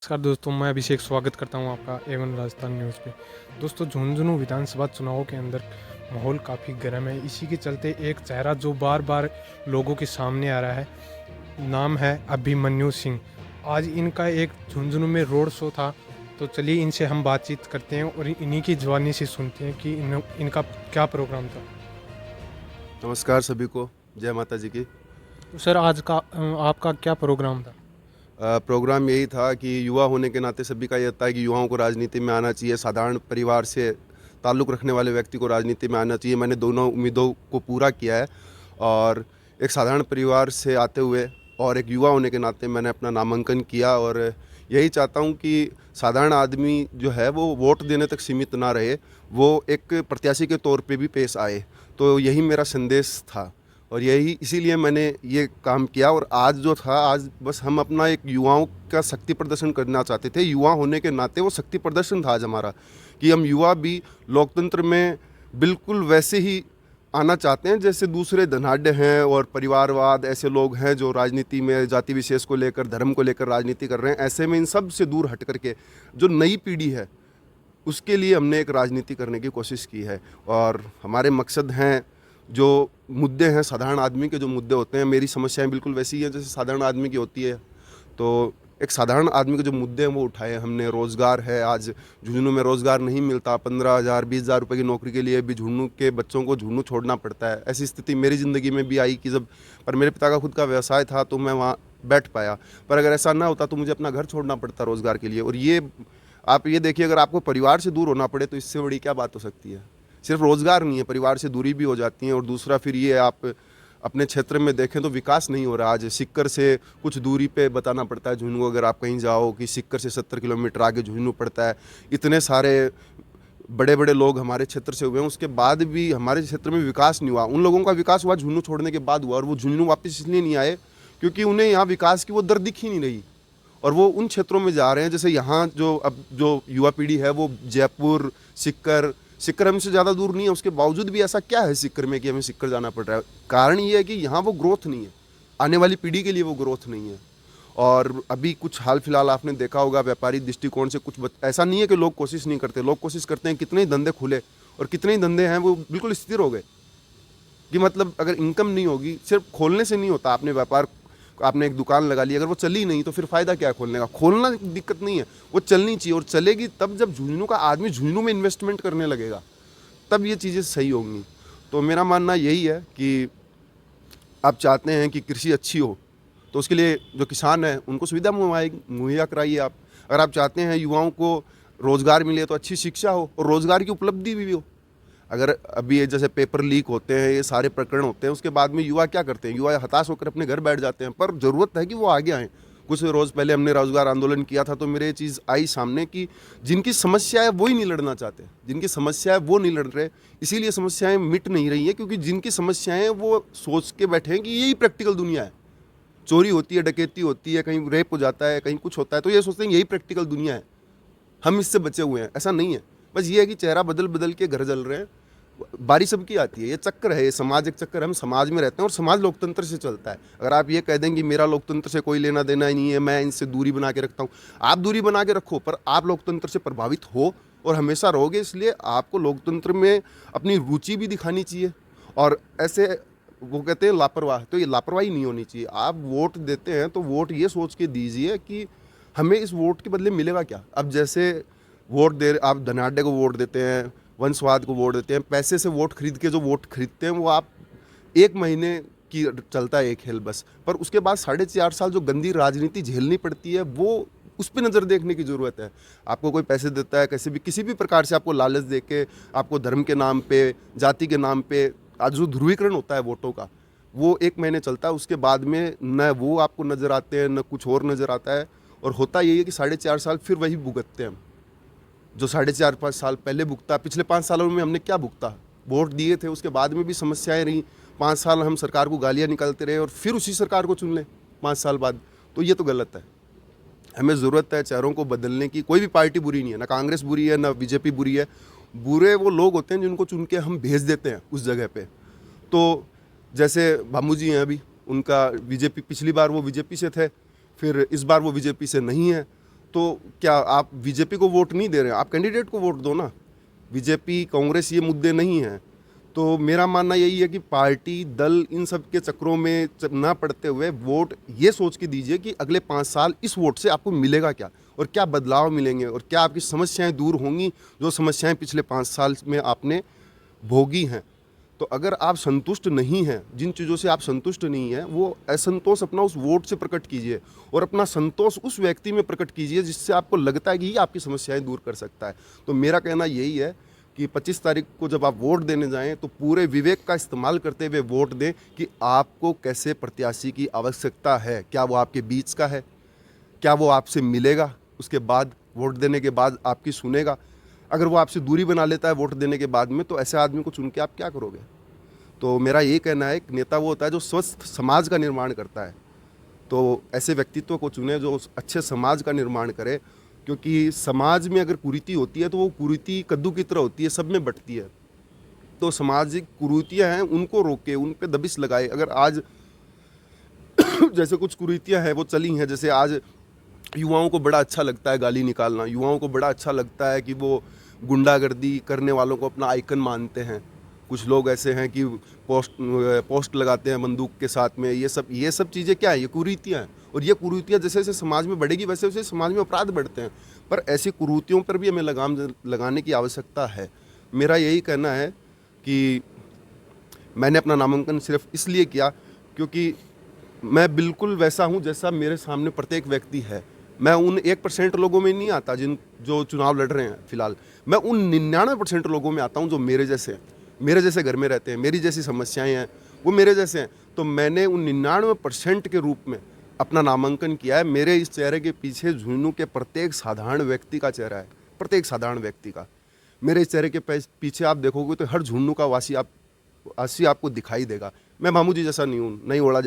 नमस्कार दोस्तों, मैं अभिषेक स्वागत करता हूं आपका A1 राजस्थान न्यूज़ पे। दोस्तों, झुंझुनू विधानसभा चुनावों के अंदर माहौल काफ़ी गर्म है। इसी के चलते एक चेहरा जो बार-बार लोगों के सामने आ रहा है, नाम है अभिमन्यु सिंह। आज इनका एक झुंझुनू में रोड शो था, तो चलिए इनसे हम बातचीत करते हैं और इन्हीं की ज़ुबानी से सुनते हैं कि इनका क्या प्रोग्राम था। नमस्कार सभी को, जय माता जी की। तो सर, आज का आपका क्या प्रोग्राम था? प्रोग्राम यही था कि युवा होने के नाते सभी का ये था कि युवाओं को राजनीति में आना चाहिए, साधारण परिवार से ताल्लुक़ रखने वाले व्यक्ति को राजनीति में आना चाहिए। मैंने दोनों उम्मीदों को पूरा किया है और एक साधारण परिवार से आते हुए और एक युवा होने के नाते मैंने अपना नामांकन किया और यही चाहता हूँ कि साधारण आदमी जो है वो वोट देने तक सीमित ना रहे, वो एक प्रत्याशी के तौर पे भी पेश आए। तो यही मेरा संदेश था और यही इसीलिए मैंने ये काम किया। और आज जो था, आज बस हम अपना एक युवाओं का शक्ति प्रदर्शन करना चाहते थे। युवा होने के नाते वो शक्ति प्रदर्शन था आज हमारा, कि हम युवा भी लोकतंत्र में बिल्कुल वैसे ही आना चाहते हैं जैसे दूसरे धनाढ़ हैं और परिवारवाद ऐसे लोग हैं जो राजनीति में जाति विशेष को लेकर, धर्म को लेकर राजनीति कर रहे हैं। ऐसे में इन सब से दूर हट करके जो नई पीढ़ी है उसके लिए हमने एक राजनीति करने की कोशिश की है। और हमारे मकसद हैं, जो मुद्दे हैं साधारण आदमी के, जो मुद्दे होते हैं, मेरी समस्याएं बिल्कुल वैसी ही हैं जैसे साधारण आदमी की होती है। तो एक साधारण आदमी के जो मुद्दे हैं वो उठाए हमने। रोज़गार है, आज झुंझुनू में रोज़गार नहीं मिलता, 15,000 20,000 रुपये की नौकरी के लिए भी झुंझुनू के बच्चों को झुंझुनू छोड़ना पड़ता है। ऐसी स्थिति मेरी ज़िंदगी में भी आई कि जब, पर मेरे पिता का खुद का व्यवसाय था तो मैं वहाँ बैठ पाया। पर अगर ऐसा ना होता तो मुझे अपना घर छोड़ना पड़ता रोज़गार के लिए। और ये आप ये देखिए, अगर आपको परिवार से दूर होना पड़े तो इससे बड़ी क्या बात हो सकती है। सिर्फ रोज़गार नहीं है, परिवार से दूरी भी हो जाती है। और दूसरा फिर ये, आप अपने क्षेत्र में देखें तो विकास नहीं हो रहा। आज सिक्कर से कुछ दूरी पे बताना पड़ता है झुंझुनू, अगर आप कहीं जाओ कि सिक्कर से 70 किलोमीटर आगे झुंझुनू पड़ता है। इतने सारे बड़े बड़े लोग हमारे क्षेत्र से हुए हैं, उसके बाद भी हमारे क्षेत्र में विकास नहीं हुआ। उन लोगों का विकास हुआ झुंझुनू छोड़ने के बाद हुआ, और वो झुंझुनू वापस इसलिए नहीं आए क्योंकि उन्हें यहाँ विकास की वो दर दिख ही नहीं रही। और वो उन क्षेत्रों में जा रहे हैं, जैसे यहाँ जो अब जो युवा पीढ़ी है वो जयपुर, सिक्कर सिक्कर हमसे ज़्यादा दूर नहीं है, उसके बावजूद भी ऐसा क्या है सिक्कर में कि हमें सिक्कर जाना पड़ रहा है। कारण ये है कि यहाँ वो ग्रोथ नहीं है, आने वाली पीढ़ी के लिए वो ग्रोथ नहीं है। और अभी कुछ हाल फिलहाल आपने देखा होगा, व्यापारी दृष्टिकोण से ऐसा नहीं है कि लोग कोशिश नहीं करते, लोग कोशिश करते हैं। कितने ही धंधे खुले और कितने ही धंधे हैं वो बिल्कुल स्थिर हो गए। कि मतलब अगर इनकम नहीं होगी, सिर्फ खोलने से नहीं होता। आपने व्यापार, आपने एक दुकान लगा ली, अगर वो चली नहीं तो फिर फ़ायदा क्या है खोलने का। खोलना दिक्कत नहीं है, वो चलनी चाहिए। और चलेगी तब जब झुंझुनू का आदमी झुंझुनू में इन्वेस्टमेंट करने लगेगा, तब ये चीज़ें सही होंगी। तो मेरा मानना यही है कि आप चाहते हैं कि कृषि अच्छी हो तो उसके लिए जो किसान हैं उनको सुविधा मुहैया कराइए आप। अगर आप चाहते हैं युवाओं को रोज़गार मिले तो अच्छी शिक्षा हो और रोज़गार की उपलब्धि भी हो। अगर अभी ये जैसे पेपर लीक होते हैं, ये सारे प्रकरण होते हैं, उसके बाद में युवा क्या करते हैं, युवा हताश होकर अपने घर बैठ जाते हैं। पर ज़रूरत है कि वो आगे आएँ। कुछ रोज़ पहले हमने रोज़गार आंदोलन किया था तो मेरे ये चीज़ आई सामने कि जिनकी समस्या है वो ही नहीं लड़ना चाहते, जिनकी समस्या है वो नहीं लड़ रहे। इसीलिए समस्याएं मिट नहीं रही हैं, क्योंकि जिनकी समस्याएं वो सोच के बैठे हैं कि यही प्रैक्टिकल दुनिया है। चोरी होती है, डकैती होती है, कहीं रेप हो जाता है, कहीं कुछ होता है, तो ये सोचते हैं यही प्रैक्टिकल दुनिया है, हम इससे बचे हुए हैं। ऐसा नहीं है। बस ये है कि चेहरा बदल बदल के घर जल रहे हैं। बारी सबकी आती है, ये चक्कर है, ये समाज एक चक्कर है। हम समाज में रहते हैं और समाज लोकतंत्र से चलता है। अगर आप ये कह दें कि मेरा लोकतंत्र से कोई लेना देना ही नहीं है, मैं इनसे दूरी बना के रखता हूँ, आप दूरी बना के रखो, पर आप लोकतंत्र से प्रभावित हो और हमेशा रहोगे। इसलिए आपको लोकतंत्र में अपनी रुचि भी दिखानी चाहिए। और ऐसे वो कहते हैं लापरवाह, तो ये लापरवाही नहीं होनी चाहिए। आप वोट देते हैं तो वोट ये सोच के दीजिए कि हमें इस वोट के बदले मिलेगा क्या। अब जैसे वोट दे, आप धनाढ़ को वोट देते हैं, वंशवाद को वोट देते हैं, पैसे से वोट खरीद के जो वोट खरीदते हैं वो आप 1 महीने की चलता है एक खेल बस। पर उसके बाद 4.5 साल जो गंदी राजनीति झेलनी पड़ती है, वो उस पर नज़र देखने की ज़रूरत है। आपको कोई पैसे देता है, किसी भी प्रकार से आपको लालच दे के, आपको धर्म के नाम पे, जाति के नाम पे, आज जो ध्रुवीकरण होता है वोटों का, वो 1 महीने चलता है। उसके बाद में न वो आपको नज़र आते हैं, न कुछ और नज़र आता है। और होता यही है कि 4.5 साल फिर वही भुगतते हैं हम, जो 4.5 5 साल पहले भुगता। पिछले 5 सालों में हमने क्या भुगता, वोट दिए थे, उसके बाद में भी समस्याएं रहीं। 5 साल हम सरकार को गालियां निकालते रहे और फिर उसी सरकार को चुन लें 5 साल बाद, तो ये तो गलत है। हमें ज़रूरत है चेहरों को बदलने की। कोई भी पार्टी बुरी नहीं है, ना कांग्रेस बुरी है, ना बीजेपी बुरी है। बुरे वो लोग होते हैं जिनको चुन के हम भेज देते हैं उस जगह पे। तो जैसे भामू जी हैं अभी, उनका बीजेपी, पिछली बार वो बीजेपी से थे, फिर इस बार वो बीजेपी से नहीं है। तो क्या आप बीजेपी को वोट नहीं दे रहे हैं? आप कैंडिडेट को वोट दो ना। बीजेपी कांग्रेस ये मुद्दे नहीं हैं। तो मेरा मानना यही है कि पार्टी दल इन सब के चक्करों में ना पड़ते हुए वोट ये सोच के दीजिए कि अगले 5 साल इस वोट से आपको मिलेगा क्या, और क्या बदलाव मिलेंगे, और क्या आपकी समस्याएं दूर होंगी जो समस्याएं पिछले 5 साल में आपने भोगी हैं। तो अगर आप संतुष्ट नहीं हैं, जिन चीज़ों से आप संतुष्ट नहीं हैं, वो असंतोष अपना उस वोट से प्रकट कीजिए, और अपना संतोष उस व्यक्ति में प्रकट कीजिए जिससे आपको लगता है कि ये आपकी समस्याएं दूर कर सकता है। तो मेरा कहना यही है कि 25 तारीख को जब आप वोट देने जाएं तो पूरे विवेक का इस्तेमाल करते हुए वोट दें कि आपको कैसे प्रत्याशी की आवश्यकता है। क्या वो आपके बीच का है, क्या वो आपसे मिलेगा, उसके बाद वोट देने के बाद आपकी सुनेगा। अगर वो आपसे दूरी बना लेता है वोट देने के बाद में, तो ऐसे आदमी को चुन के आप क्या करोगे? तो मेरा ये कहना है कि नेता वो होता है जो स्वस्थ समाज का निर्माण करता है। तो ऐसे व्यक्तित्व को चुने जो अच्छे समाज का निर्माण करे, क्योंकि समाज में अगर कुरीति होती है तो वो कुरीति कद्दू की तरह होती है, सब में बंटती है। तो सामाजिक कुरीतियाँ हैं उनको रोके, उन पे दबिश लगाए। अगर आज जैसे कुछ कुरीतियाँ हैं वो चली हैं, जैसे आज युवाओं को बड़ा अच्छा लगता है गाली निकालना, युवाओं को बड़ा अच्छा लगता है कि वो गुंडागर्दी करने वालों को अपना आइकन मानते हैं। कुछ लोग ऐसे हैं कि पोस्ट लगाते हैं बंदूक के साथ में। ये सब चीज़ें क्या है? ये कुरीतियाँ हैं, और ये कुरीतियाँ जैसे जैसे समाज में बढ़ेगी वैसे वैसे समाज में अपराध बढ़ते हैं। पर ऐसी कुरीतियों पर भी हमें लगाम लगाने की आवश्यकता है। मेरा यही कहना है कि मैंने अपना नामांकन सिर्फ इसलिए किया क्योंकि मैं बिल्कुल वैसा हूँ जैसा मेरे सामने प्रत्येक व्यक्ति है। मैं उन 1% लोगों में नहीं आता जो चुनाव लड़ रहे हैं फिलहाल। मैं उन 99% लोगों में आता हूँ जो मेरे जैसे घर में रहते हैं, मेरी जैसी समस्याएं हैं, वो मेरे जैसे हैं। तो मैंने उन 99% के रूप में अपना नामांकन किया है। मेरे इस चेहरे के पीछे झुंझुनू के प्रत्येक साधारण व्यक्ति का चेहरा है, प्रत्येक साधारण व्यक्ति का। मेरे इस चेहरे के पीछे आप देखोगे तो हर झुंझुनू का वासी आपको दिखाई देगा। मैं मामू जी जैसा नहीं हूँ, नहीं ओड़ा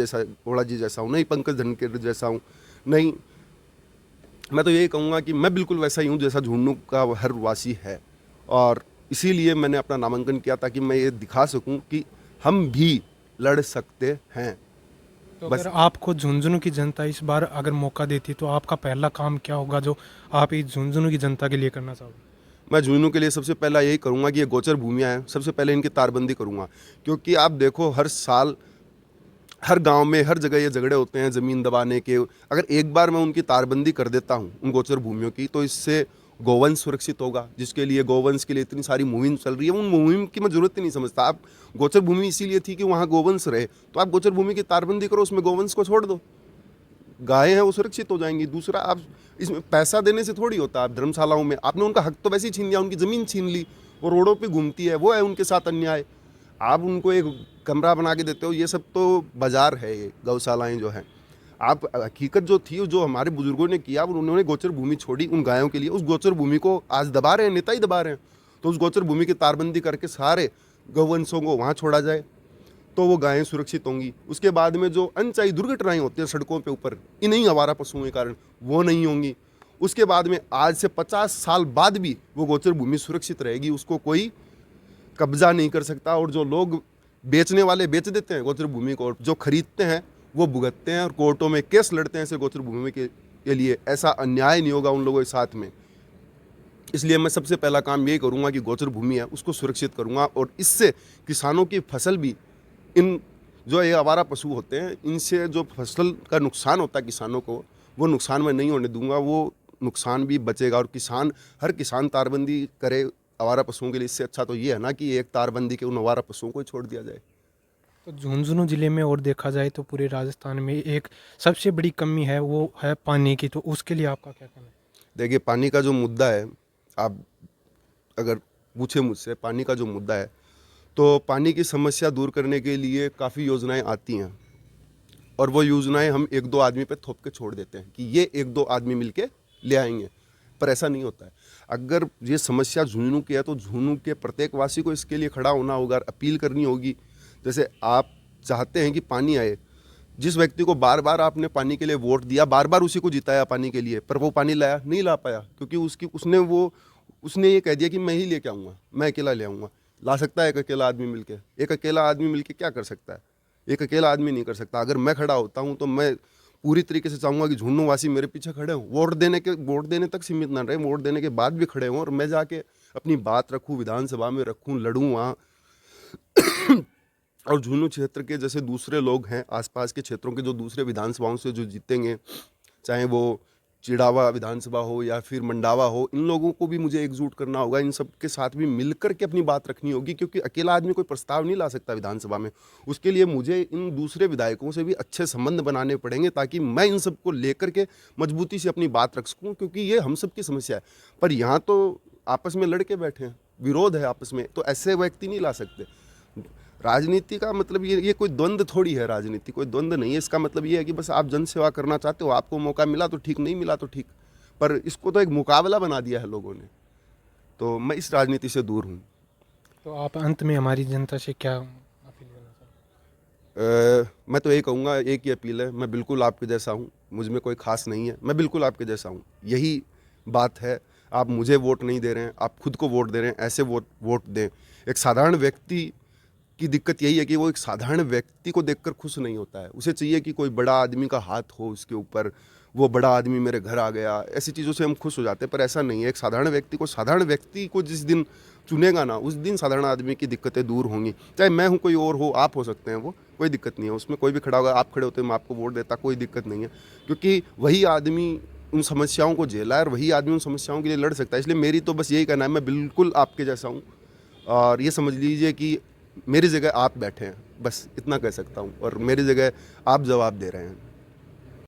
जी जैसा हूँ, नहीं पंकज धनखेड़ जैसा हूँ, नहीं। मैं तो यही कहूँगा कि मैं बिल्कुल वैसा ही हूँ जैसा झुंझुनू का हर वासी है। और इसीलिए मैंने अपना नामांकन किया ताकि मैं ये दिखा सकूं कि हम भी लड़ सकते हैं। तो बस अगर आपको झुंझुनू की जनता इस बार अगर मौका देती तो आपका पहला काम क्या होगा जो आप इस झुंझुनू की जनता के लिए करना चाहोगे? मैं झुंझुनू के लिए सबसे पहला यही करूँगा कि ये गोचर भूमियाँ हैं, सबसे पहले इनकी तारबंदी करूँगा। क्योंकि आप देखो हर साल हर गांव में हर जगह ये झगड़े होते हैं ज़मीन दबाने के। अगर एक बार मैं उनकी तारबंदी कर देता हूँ उन गोचर भूमियों की, तो इससे गोवंश सुरक्षित होगा, जिसके लिए गोवंश के लिए इतनी सारी मुहिम चल रही है। उन मुहिम की मैं ज़रूरत ही नहीं समझता। आप गोचर भूमि इसीलिए थी कि वहाँ गोवंश रहे, तो आप गोचर भूमि की तारबंदी करो, उसमें गोवंश को छोड़ दो, गायें हैं वो सुरक्षित हो जाएंगी। दूसरा, आप इसमें पैसा देने से थोड़ी होता। आप धर्मशालाओं में आपने उनका हक तो वैसे ही छीन लिया, उनकी ज़मीन छीन ली, वो रोडों पे घूमती है, वो है उनके साथ अन्याय। आप उनको एक कमरा बना के देते हो, ये सब तो बाजार है। ये गौशालाएँ जो हैं, आप हकीकत जो थी जो हमारे बुजुर्गों ने किया, उन्होंने गोचर भूमि छोड़ी उन गायों के लिए। उस गोचर भूमि को आज दबा रहे हैं, नेता ही दबा रहे हैं। तो उस गोचर भूमि की तारबंदी करके सारे गौवंशों को वहाँ छोड़ा जाए तो वो गायें सुरक्षित होंगी। उसके बाद में जो अनचाही दुर्घटनाएं होती हैं सड़कों पे ऊपर इन्हीं आवारा पशुओं के कारण, वो नहीं होंगी। उसके बाद में आज से 50 साल बाद भी वो गोचर भूमि सुरक्षित रहेगी, उसको कोई कब्जा नहीं कर सकता। और जो लोग बेचने वाले बेच देते हैं गोचर भूमि को, जो खरीदते हैं वो भुगतते हैं और कोर्टों में केस लड़ते हैं ऐसे गोचर भूमि के लिए। ऐसा अन्याय नहीं होगा उन लोगों के साथ में। इसलिए मैं सबसे पहला काम यही करूंगा कि गोचर भूमि है उसको सुरक्षित करूंगा, और इससे किसानों की फसल भी, इन जो ये आवारा पशु होते हैं इनसे जो फसल का नुकसान होता है किसानों को, वो नुकसान मैं नहीं होने दूंगा। वो नुकसान भी बचेगा, और हर किसान तारबंदी करे आवारा पशुओं के लिए। इससे अच्छा तो ये है ना कि एक तारबंदी के उन आवारा पशुओं को छोड़ दिया जाए। तो झुंझुनू ज़िले में और देखा जाए तो पूरे राजस्थान में एक सबसे बड़ी कमी है, वो है पानी की। तो उसके लिए आपका क्या कहना है? देखिए, पानी का जो मुद्दा है, आप अगर पूछे मुझसे पानी का जो मुद्दा है, तो पानी की समस्या दूर करने के लिए काफ़ी योजनाएं आती हैं, और वो योजनाएं हम 1-2 आदमी पे थोप के छोड़ देते हैं कि ये 1-2 आदमी मिलके ले आएंगे। पर ऐसा नहीं होता है। अगर ये समस्या झुंझुनू की है तो झुंझुनू के प्रत्येक वासी को इसके लिए खड़ा होना होगा, अपील करनी होगी। जैसे आप चाहते हैं कि पानी आए, जिस व्यक्ति को बार बार आपने पानी के लिए वोट दिया, बार बार उसी को जिताया पानी के लिए, पर वो पानी नहीं ला पाया, क्योंकि उसने ये कह दिया कि मैं ही लेके आऊँगा, मैं अकेला ले आऊँगा। ला सकता है एक अकेला आदमी मिलके? एक अकेला आदमी मिलके क्या कर सकता है? एक अकेला आदमी नहीं कर सकता। अगर मैं खड़ा होता हूँ तो मैं पूरी तरीके से चाहूँगा कि झुंझुनू वासी मेरे पीछे खड़े हों, वोट देने तक सीमित ना रहे, वोट देने के बाद भी खड़े हों और मैं जाके अपनी बात रखूँ, विधानसभा में रखूँ, लड़ूँ वहाँ। और झुंझुनू क्षेत्र के जैसे दूसरे लोग हैं, आसपास के क्षेत्रों के जो दूसरे विधानसभाओं से जो जीतेंगे, चाहे वो चिड़ावा विधानसभा हो या फिर मंडावा हो, इन लोगों को भी मुझे एकजुट करना होगा, इन सब के साथ भी मिलकर के अपनी बात रखनी होगी, क्योंकि अकेला आदमी कोई प्रस्ताव नहीं ला सकता विधानसभा में। उसके लिए मुझे इन दूसरे विधायकों से भी अच्छे संबंध बनाने पड़ेंगे, ताकि मैं इन सबको लेकर के मजबूती से अपनी बात रख सकूँ, क्योंकि ये हम सब की समस्या है। पर यहाँ तो आपस में लड़के बैठे हैं, विरोध है आपस में, तो ऐसे व्यक्ति नहीं ला सकते। राजनीति का मतलब ये कोई द्वंद्व थोड़ी है, राजनीति कोई द्वंद्व नहीं है। इसका मतलब ये है कि बस आप जन सेवा करना चाहते हो, आपको मौका मिला तो ठीक, नहीं मिला तो ठीक, पर इसको तो एक मुकाबला बना दिया है लोगों ने। तो मैं इस राजनीति से दूर हूँ। तो आप अंत में हमारी जनता से क्या अपील करना चाहते हैं? मैं तो यही कहूँगा, एक ही अपील है, मैं बिल्कुल आपके जैसा हूँ, मुझ में कोई खास नहीं है, मैं बिल्कुल आपके जैसा हूँ, यही बात है। आप मुझे वोट नहीं दे रहे हैं, आप खुद को वोट दे रहे हैं, ऐसे वोट दें। एक साधारण व्यक्ति की दिक्कत यही है कि वो एक साधारण व्यक्ति को देखकर खुश नहीं होता है, उसे चाहिए कि कोई बड़ा आदमी का हाथ हो उसके ऊपर, वो बड़ा आदमी मेरे घर आ गया, ऐसी चीज़ों से हम खुश हो जाते हैं। पर ऐसा नहीं है। एक साधारण व्यक्ति को जिस दिन चुनेगा ना, उस दिन साधारण आदमी की दिक्कतें दूर होंगी। चाहे मैं हूँ, कोई और हो, आप हो सकते हैं, वो कोई दिक्कत नहीं है उसमें। कोई भी खड़ा होगा, आप खड़े होते हैं, मैं आपको वोट देता, कोई दिक्कत नहीं है, क्योंकि वही आदमी उन समस्याओं को झेला है और वही आदमी उन समस्याओं के लिए लड़ सकता है। इसलिए मेरी तो बस यही कहना है, मैं बिल्कुल आपके जैसा हूँ, और ये समझ लीजिए कि मेरी जगह आप बैठे हैं, बस इतना कह सकता हूँ, और मेरी जगह आप जवाब दे रहे हैं।